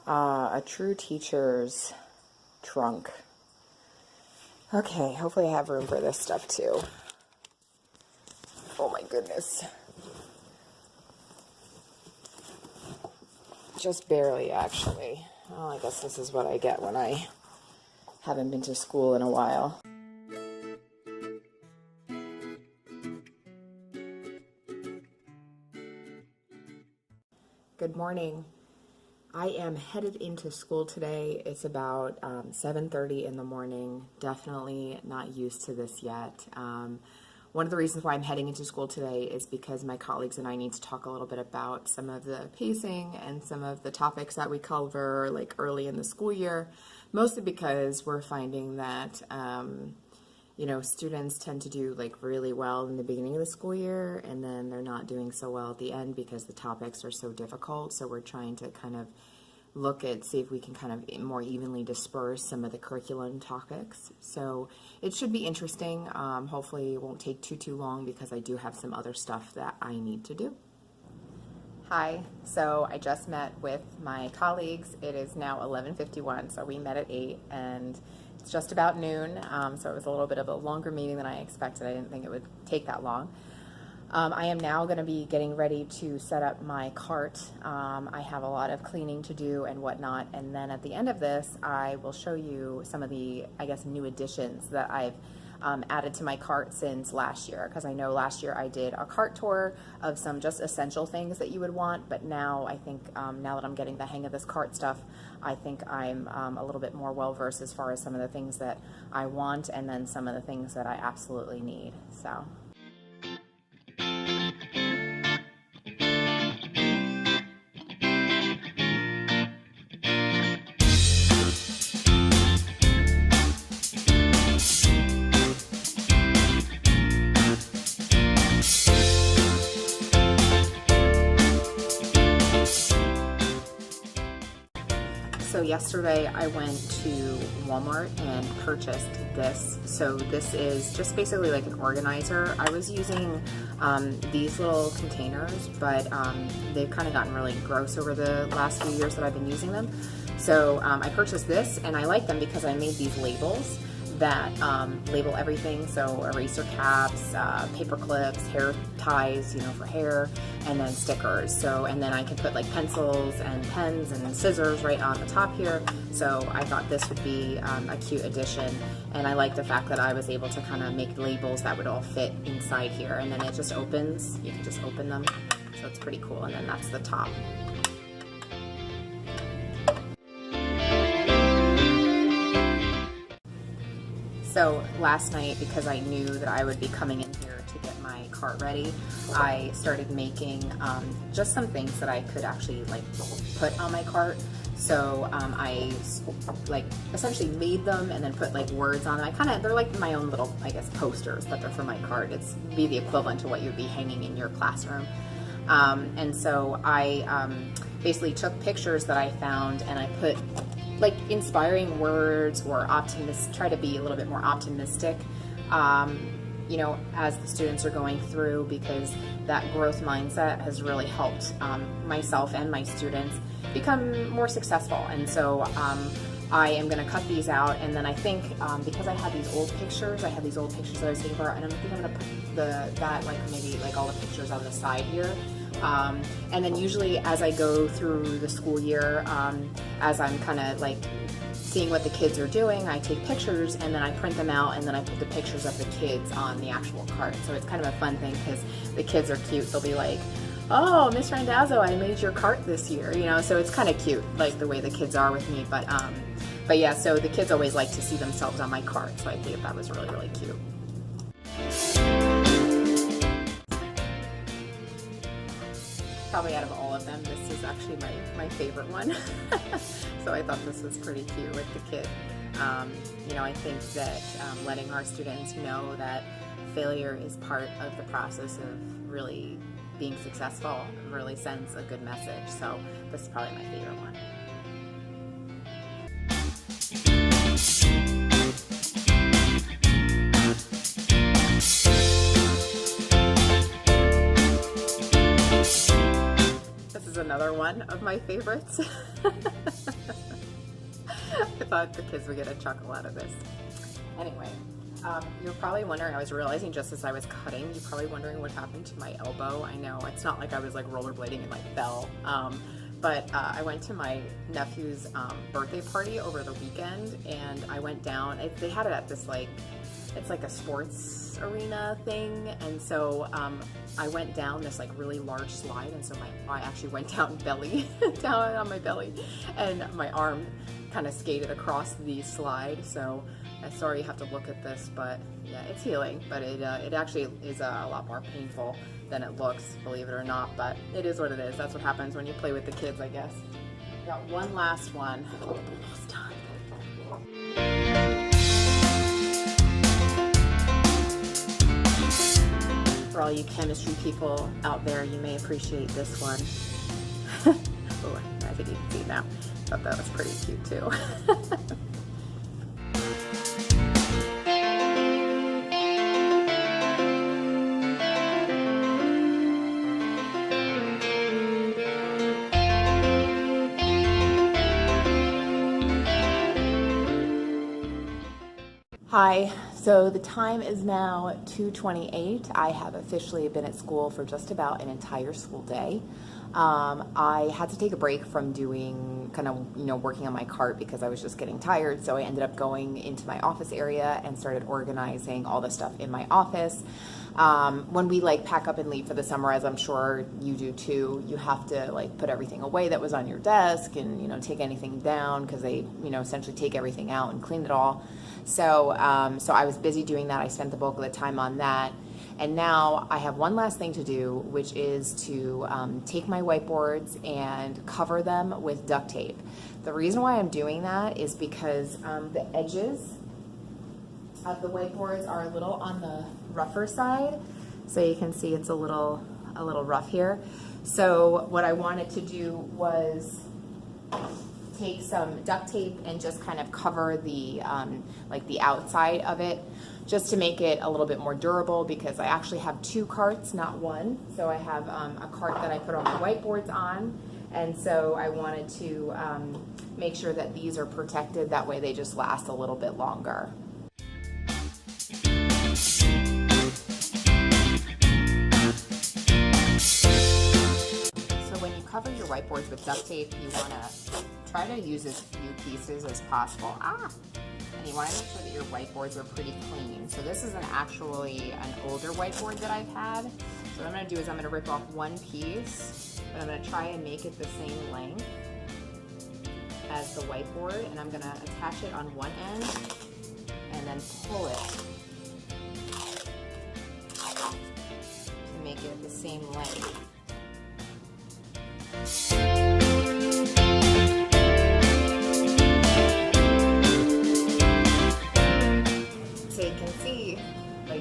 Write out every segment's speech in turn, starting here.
A true teacher's trunk. Okay, hopefully I have room for this stuff too. Oh my goodness. Just barely, actually. Well, I guess this is what I get when I haven't been to school in a while. Good morning. I am headed into school today. It's about 7:30 in the morning. Definitely not used to this yet. One of the reasons why I'm heading into school today is because my colleagues and I need to talk a little bit about some of the pacing and some of the topics that we cover like early in the school year, mostly because we're finding that students tend to do like really well in the beginning of the school year, and then they're not doing so well at the end because the topics are so difficult. So we're trying to kind of see if we can kind of more evenly disperse some of the curriculum topics. So it should be interesting. Hopefully it won't take too long because I do have some other stuff that I need to do. Hi, so I just met with my colleagues. It is now 11:51, so we met at 8, and it's just about noon, so it was a little bit of a longer meeting than I expected. I didn't think it would take that long. I am now going to be getting ready to set up my cart. I have a lot of cleaning to do and whatnot, and then at the end of this, I will show you some of the, new additions that I've added to my cart since last year, because I know last year I did a cart tour of some just essential things that you would want, but now I think now that I'm getting the hang of this cart stuff, I think I'm a little bit more well-versed as far as some of the things that I want and then some of the things that I absolutely need. So. So yesterday I went to Walmart and purchased this. So this is just basically like an organizer. I was using these little containers, but they've kind of gotten really gross over the last few years that I've been using them. So I purchased this, and I like them because I made these labels that label everything. So eraser caps, paper clips, hair ties, for hair, and then stickers. So, and then I can put like pencils and pens and scissors right on the top here. So I thought this would be a cute addition. And I like the fact that I was able to kind of make labels that would all fit inside here. And then it just opens, you can just open them. So it's pretty cool. And then that's the top. So last night, because I knew that I would be coming in here to get my cart ready, I started making just some things that I could actually like put on my cart. So I like essentially made them and then put like words on them. They're like my own little, posters, but they're for my cart. It's be the equivalent to what you'd be hanging in your classroom. And so I basically took pictures that I found, and I put like inspiring words or try to be a little bit more optimistic, as the students are going through, because that growth mindset has really helped myself and my students become more successful. And so I am going to cut these out, and then I think because I had these old pictures, that I was taking for, and I think I'm going to put maybe all the pictures on the side here. And then usually as I go through the school year, as I'm kind of like seeing what the kids are doing, I take pictures and then I print them out, and then I put the pictures of the kids on the actual cart. So it's kind of a fun thing because the kids are cute. They'll be like, "Oh, Miss Randazzo, I made your cart this year," so it's kind of cute, like the way the kids are with me. But yeah, so the kids always like to see themselves on my cart. So I think that was really, really cute. Probably out of all of them, this is actually my favorite one. So I thought this was pretty cute with the kid. I think that letting our students know that failure is part of the process of really being successful really sends a good message. So this is probably my favorite one. Another one of my favorites. I thought the kids would get a chuckle out of this. Anyway, you're probably wondering, I was realizing just as I was cutting, you're probably wondering what happened to my elbow. I know, it's not like I was like rollerblading and like fell. But I went to my nephew's birthday party over the weekend, and I went down. They had it at this like, it's like a sports arena thing, and so I went down this like really large slide, and so I actually went down belly, down on my belly, and my arm kind of skated across the slide. So I'm sorry you have to look at this, but yeah, it's healing, but it actually is a lot more painful than it looks, believe it or not, but it is what it is. That's what happens when you play with the kids, I guess. Got one last one. Almost done. For all you chemistry people out there, you may appreciate this one. Oh, I think you can see now. Thought that was pretty cute too. Hi, so the time is now 2:28. I have officially been at school for just about an entire school day. I had to take a break from doing working on my cart because I was just getting tired. So I ended up going into my office area and started organizing all the stuff in my office. When we pack up and leave for the summer, as I'm sure you do too, you have to put everything away that was on your desk and, take anything down because they, essentially take everything out and clean it all. So I was busy doing that. I spent the bulk of the time on that. And now I have one last thing to do, which is to take my whiteboards and cover them with duct tape. The reason why I'm doing that is because the edges of the whiteboards are a little on the rougher side. So you can see it's a little rough here. So what I wanted to do was take some duct tape and just kind of cover the the outside of it, just to make it a little bit more durable, because I actually have two carts, not one. So I have a cart that I put all my whiteboards on, and so I wanted to make sure that these are protected. That way they just last a little bit longer. So when you cover your whiteboards with duct tape, you want to try to use as few pieces as possible. And you want to make sure that your whiteboards are pretty clean. So this is actually an older whiteboard that I've had. So what I'm going to do is I'm going to rip off one piece, but I'm going to try and make it the same length as the whiteboard, and I'm going to attach it on one end and then pull it to make it the same length.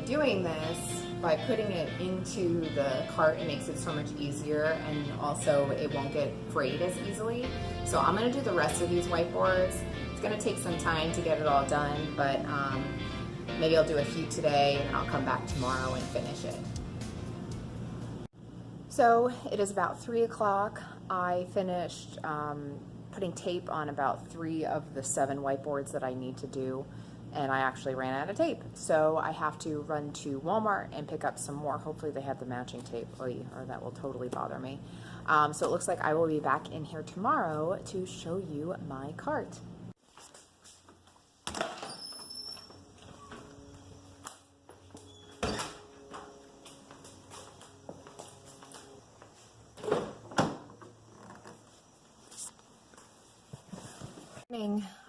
Doing this, by putting it into the cart, it makes it so much easier, and also it won't get frayed as easily. So I'm going to do the rest of these whiteboards. It's going to take some time to get it all done, but maybe I'll do a few today and then I'll come back tomorrow and finish it. So it is about 3 o'clock. I finished putting tape on about 3 of the 7 whiteboards that I need to do, and I actually ran out of tape. So I have to run to Walmart and pick up some more. Hopefully they have the matching tape, or that will totally bother me. So it looks like I will be back in here tomorrow to show you my cart.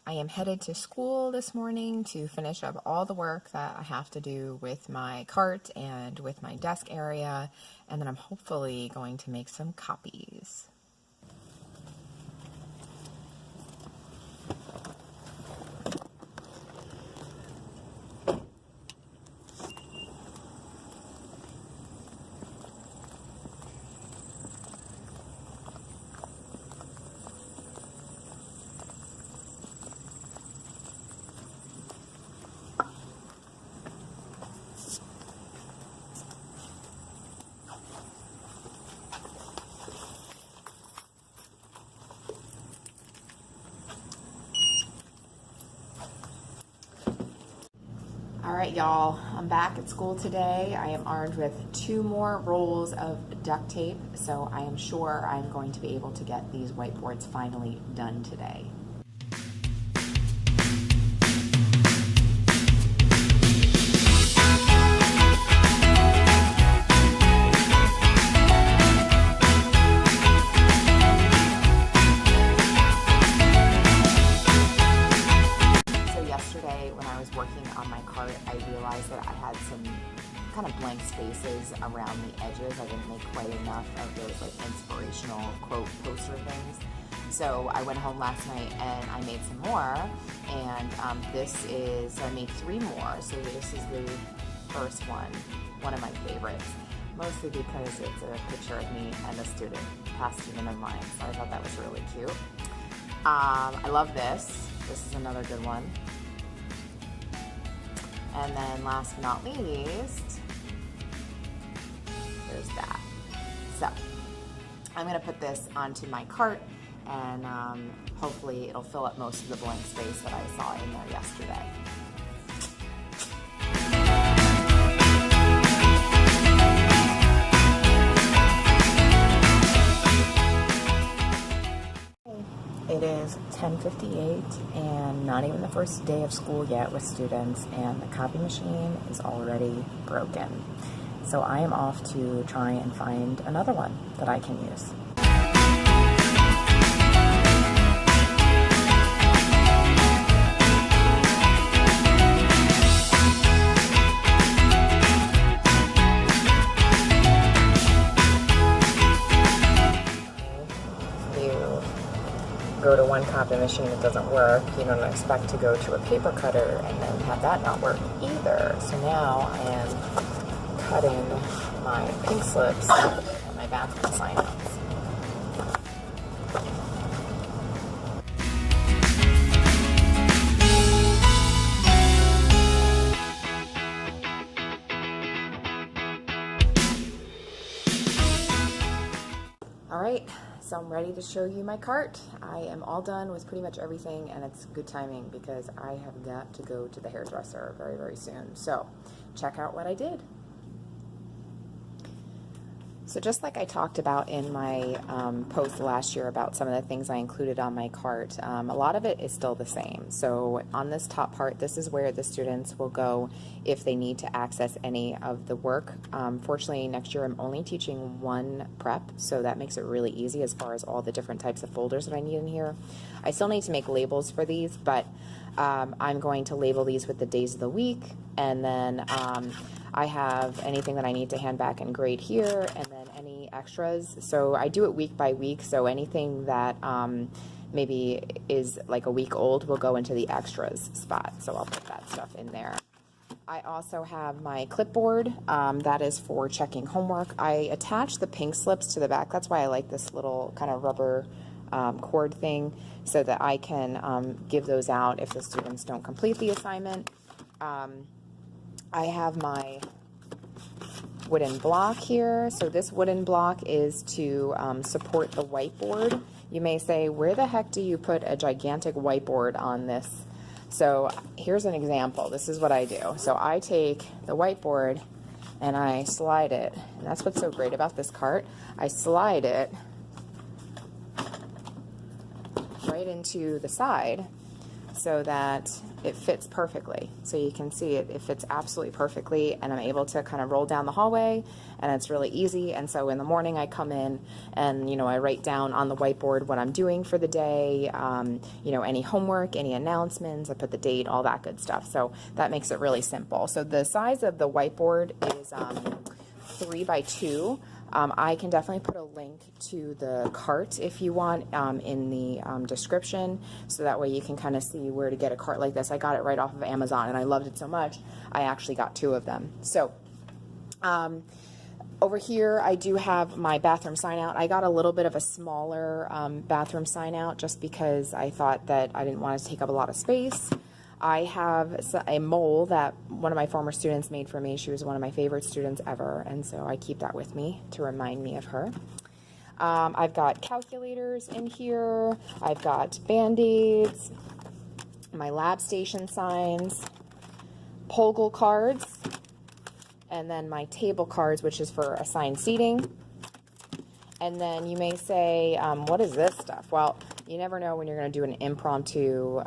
I am headed to school this morning to finish up all the work that I have to do with my cart and with my desk area, and then I'm hopefully going to make some copies. right, y'all, I'm back at school today. I am armed with 2 more rolls of duct tape, so I am sure I'm going to be able to get these whiteboards finally done today. I realized that I had some kind of blank spaces around the edges. I didn't make quite enough of those like inspirational quote poster things. So I went home last night and I made some more, and I made 3 more. So this is the first one of my favorites, mostly because it's a picture of me and a student, past student of mine. So I thought that was really cute. I love this. This is another good one. And then last but not least, there's that. So I'm gonna put this onto my cart, and hopefully it'll fill up most of the blank space that I saw in there yesterday. It is 10:58 and not even the first day of school yet with students, and the copy machine is already broken. So I am off to try and find another one that I can use. Go to one copy machine, it doesn't work. You don't expect to go to a paper cutter and then have that not work either. So now I am cutting my pink slips and my bathroom sign-outs. All right, so I'm ready to show you my cart. I am all done with pretty much everything, and it's good timing because I have got to go to the hairdresser very, very soon. So check out what I did. So just like I talked about in my post last year about some of the things I included on my cart, a lot of it is still the same. So on this top part, this is where the students will go if they need to access any of the work. Fortunately, next year I'm only teaching 1 prep, so that makes it really easy as far as all the different types of folders that I need in here. I still need to make labels for these, but I'm going to label these with the days of the week, and then I have anything that I need to hand back and grade here, and then any extras. So I do it week by week, so anything that maybe is like a week old will go into the extras spot, so I'll put that stuff in there. I also have my clipboard, that is for checking homework. I attach the pink slips to the back. That's why I like this little kind of rubber cord thing, so that I can give those out if the students don't complete the assignment. I have my wooden block here. So this wooden block is to support the whiteboard. You may say, where the heck do you put a gigantic whiteboard on this? So here's an example. This is what I do. So I take the whiteboard and I slide it. And that's what's so great about this cart. I slide it right into the side so that it fits perfectly. So you can see it fits absolutely perfectly, and I'm able to kind of roll down the hallway, and it's really easy. And so in the morning I come in and, I write down on the whiteboard what I'm doing for the day, any homework, any announcements, I put the date, all that good stuff. So that makes it really simple. So the size of the whiteboard is 3 by 2. I can definitely put a link to the cart if you want in the description, so that way you can kind of see where to get a cart like this. I got it right off of Amazon and I loved it so much I actually got 2 of them. So over here I do have my bathroom sign out. I got a little bit of a smaller bathroom sign out just because I thought that I didn't want to take up a lot of space. I have a mole that one of my former students made for me. She was one of my favorite students ever, and so I keep that with me to remind me of her. I've got calculators in here. I've got Band-Aids, my lab station signs. POGL cards, and then my table cards, which is for assigned seating. And then you may say, what is this stuff? Well, you never know when you're going to do an impromptu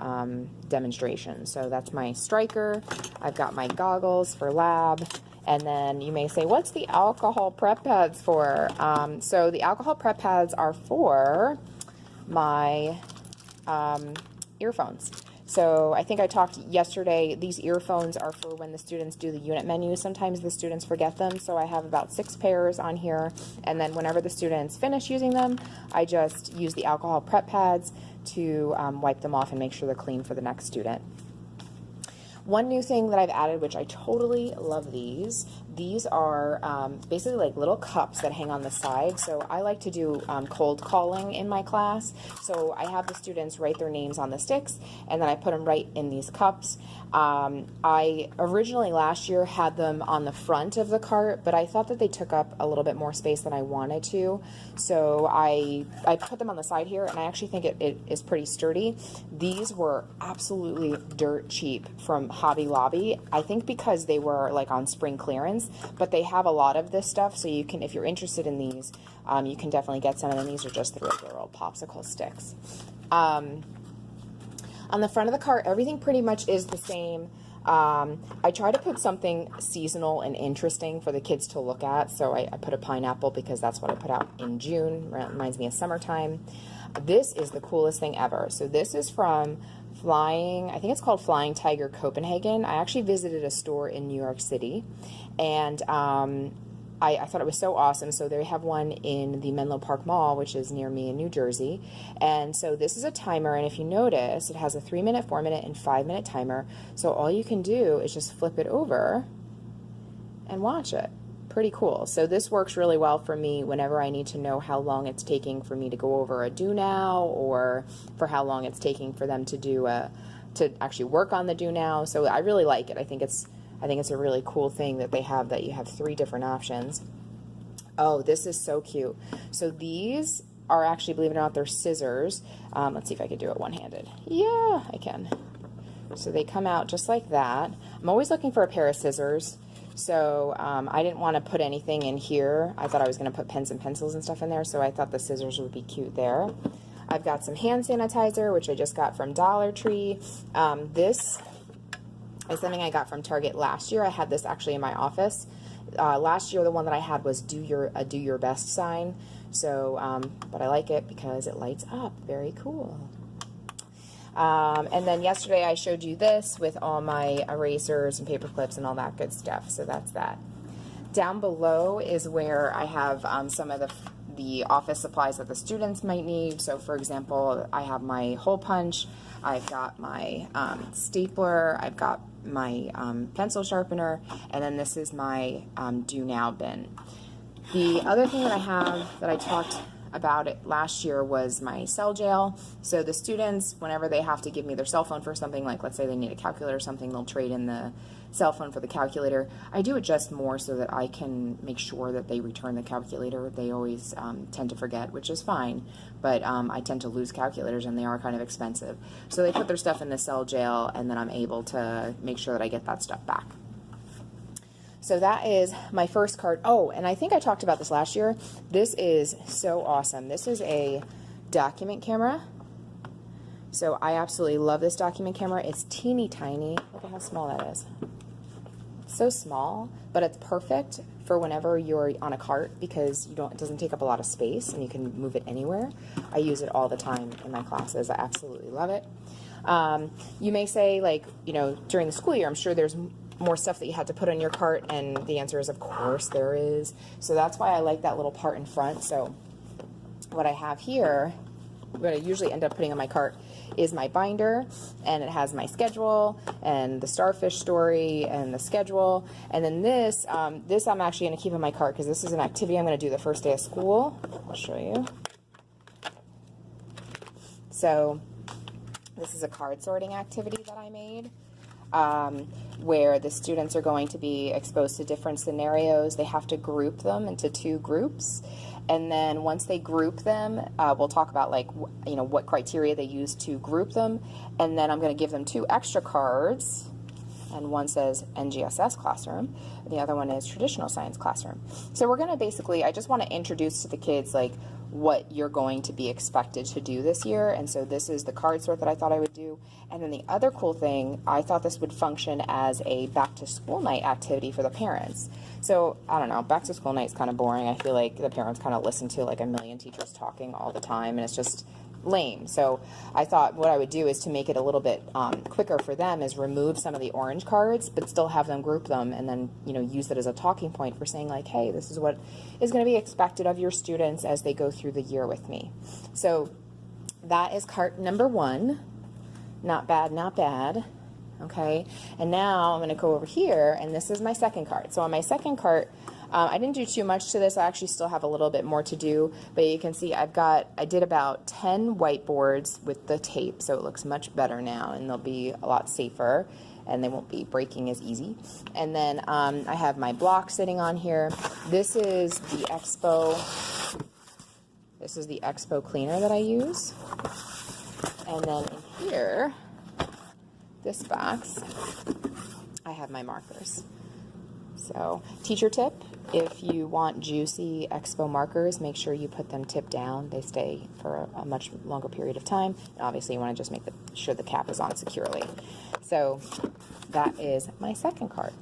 demonstration. So that's my striker. I've got my goggles for lab. And then you may say, what's the alcohol prep pads for? So the alcohol prep pads are for my earphones. So I think I talked yesterday, these earphones are for when the students do the unit menu. Sometimes the students forget them, so I have about 6 pairs on here, and then whenever the students finish using them, I just use the alcohol prep pads to wipe them off and make sure they're clean for the next student. One new thing that I've added, which I totally love these are basically like little cups that hang on the side. So I like to do cold calling in my class. So I have the students write their names on the sticks, and then I put them right in these cups. I originally last year had them on the front of the cart, but I thought that they took up a little bit more space than I wanted to. So I put them on the side here, and I actually think it is pretty sturdy. These were absolutely dirt cheap from Hobby Lobby. I think because they were like on spring clearance, but they have a lot of this stuff, so you can, if you're interested in these, you can definitely get some of them. These are just the regular old popsicle sticks. On the front of the cart, everything pretty much is the same. I try to put something seasonal and interesting for the kids to look at, so I put a pineapple because that's what I put out in June. It reminds me of summertime. This is the coolest thing ever. So this is from I think it's called Flying Tiger Copenhagen. I actually visited a store in New York City, and I thought it was so awesome. So they have one in the Menlo Park Mall, which is near me in New Jersey. And so this is a timer, and if you notice, it has a 3-minute, 4-minute, and 5-minute timer. So all you can do is just flip it over and watch it. Pretty cool. So this works really well for me whenever I need to know how long it's taking for me to go over a do now, or for how long it's taking for them to do to actually work on the do now. So I really like it. I think it's a really cool thing that they have, that you have 3 different options. Oh, this is so cute. So these are actually, believe it or not, they're scissors. Let's see if I can do it one-handed. Yeah, I can. So they come out just like that. I'm always looking for a pair of scissors. So I didn't want to put anything in here. I thought I was going to put pens and pencils and stuff in there, so I thought the scissors would be cute there. I've got some hand sanitizer, which I just got from Dollar Tree. This is something I got from Target last year. I had this actually in my office. Last year, the one that I had was do your best sign. So, but I like it because it lights up. Very cool. And then yesterday I showed you this with all my erasers and paper clips and all that good stuff. So that's that. Down below is where I have some of the office supplies that the students might need. So for example, I have my hole punch, I've got my stapler, I've got my pencil sharpener, and then this is my do now bin. The other thing that I have that I talked about it last year was my cell jail. So the students, whenever they have to give me their cell phone for something, like let's say they need a calculator or something, they'll trade in the cell phone for the calculator. I do it just more so that I can make sure that they return the calculator. They always tend to forget, which is fine, but I tend to lose calculators and they are kind of expensive. So they put their stuff in the cell jail, and then I'm able to make sure that I get that stuff back. So that is my first card. Oh, and I think I talked about this last year. This is so awesome. This is a document camera. So I absolutely love this document camera. It's teeny tiny. Look at how small that is. It's so small, but it's perfect for whenever you're on a cart because it doesn't take up a lot of space and you can move it anywhere. I use it all the time in my classes. I absolutely love it. You may say, like, during the school year, I'm sure there's more stuff that you had to put on your cart, and the answer is of course there is. So that's why I like that little part in front. So what I have here, what I usually end up putting on my cart, is my binder, and it has my schedule and the starfish story and the schedule. And then this I'm actually going to keep in my cart because this is an activity I'm going to do the first day of school. I'll show you. So this is a card sorting activity that I made. Where the students are going to be exposed to different scenarios. They have to group them into 2 groups, and then once they group them, we'll talk about what criteria they use to group them, and then I'm going to give them 2 extra cards and one says NGSS classroom, and the other one is traditional science classroom. So we're going to basically, I just want to introduce to the kids like what you're going to be expected to do this year. And so this is the card sort that I thought I would do. And then the other cool thing, I thought this would function as a back to school night activity for the parents. So I don't know, back to school night is kind of boring. I feel like the parents kind of listen to like a million teachers talking all the time, and it's just lame. So I thought what I would do is to make it a little bit quicker for them is remove some of the orange cards, but still have them group them, and then, you know, use it as a talking point for saying like, hey, this is what is going to be expected of your students as they go through the year with me. So that is cart number 1. Not bad, not bad. Okay, and now I'm going to go over here, and this is my second cart. So on my second cart, I didn't do too much to this. I actually still have a little bit more to do, but you can see I did about 10 whiteboards with the tape, so it looks much better now, and they'll be a lot safer, and they won't be breaking as easy. And then I have my block sitting on here. This is the Expo cleaner that I use. And then in here, this box, I have my markers. So, teacher tip, if you want juicy Expo markers, make sure you put them tipped down. They stay for a much longer period of time. And obviously, you want to just make sure the cap is on securely. So, that is my second card.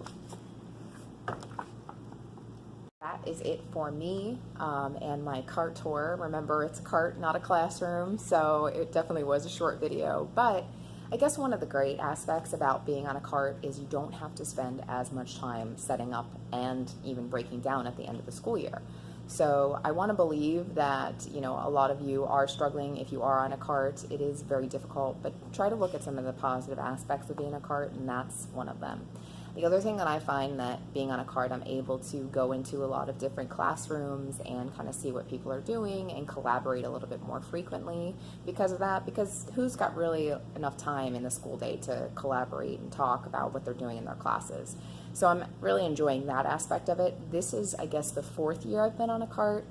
That is it for me and my cart tour. Remember, it's a cart, not a classroom, so it definitely was a short video, but I guess one of the great aspects about being on a cart is you don't have to spend as much time setting up and even breaking down at the end of the school year. So I want to believe that, you know, a lot of you are struggling if you are on a cart. It is very difficult, but try to look at some of the positive aspects of being a cart, and that's one of them. The other thing that I find that being on a cart, I'm able to go into a lot of different classrooms and kind of see what people are doing and collaborate a little bit more frequently because of that, because who's got really enough time in the school day to collaborate and talk about what they're doing in their classes? So I'm really enjoying that aspect of it. This is, I guess, the 4th year I've been on a cart.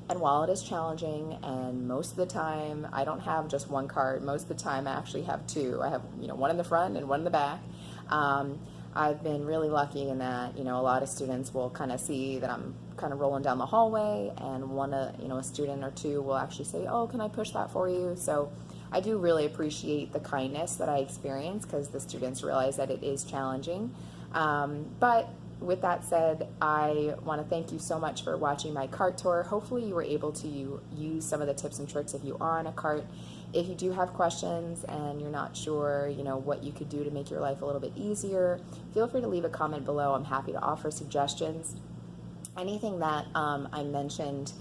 And while it is challenging, and most of the time I don't have just one cart, most of the time I actually have 2. I have, you know, one in the front and one in the back. I've been really lucky in that, you know, a lot of students will kind of see that I'm kind of rolling down the hallway, and a student or 2 will actually say, oh, can I push that for you? So I do really appreciate the kindness that I experience, because the students realize that it is challenging. But with that said, I want to thank you so much for watching my cart tour. Hopefully you were able to use some of the tips and tricks if you are on a cart. If you do have questions and you're not sure, you know, what you could do to make your life a little bit easier, feel free to leave a comment below. I'm happy to offer suggestions. Anything that I mentioned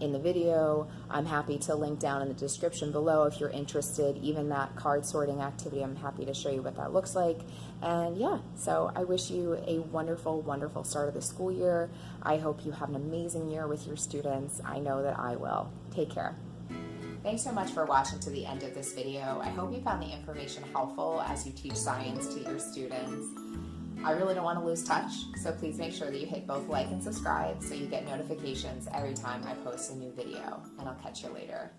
in the video, I'm happy to link down in the description below if you're interested. Even that card sorting activity, I'm happy to show you what that looks like. And yeah, so I wish you a wonderful, wonderful start of the school year. I hope you have an amazing year with your students. I know that I will. Take care. Thanks so much for watching to the end of this video. I hope you found the information helpful as you teach science to your students. I really don't want to lose touch, so please make sure that you hit both like and subscribe so you get notifications every time I post a new video, and I'll catch you later.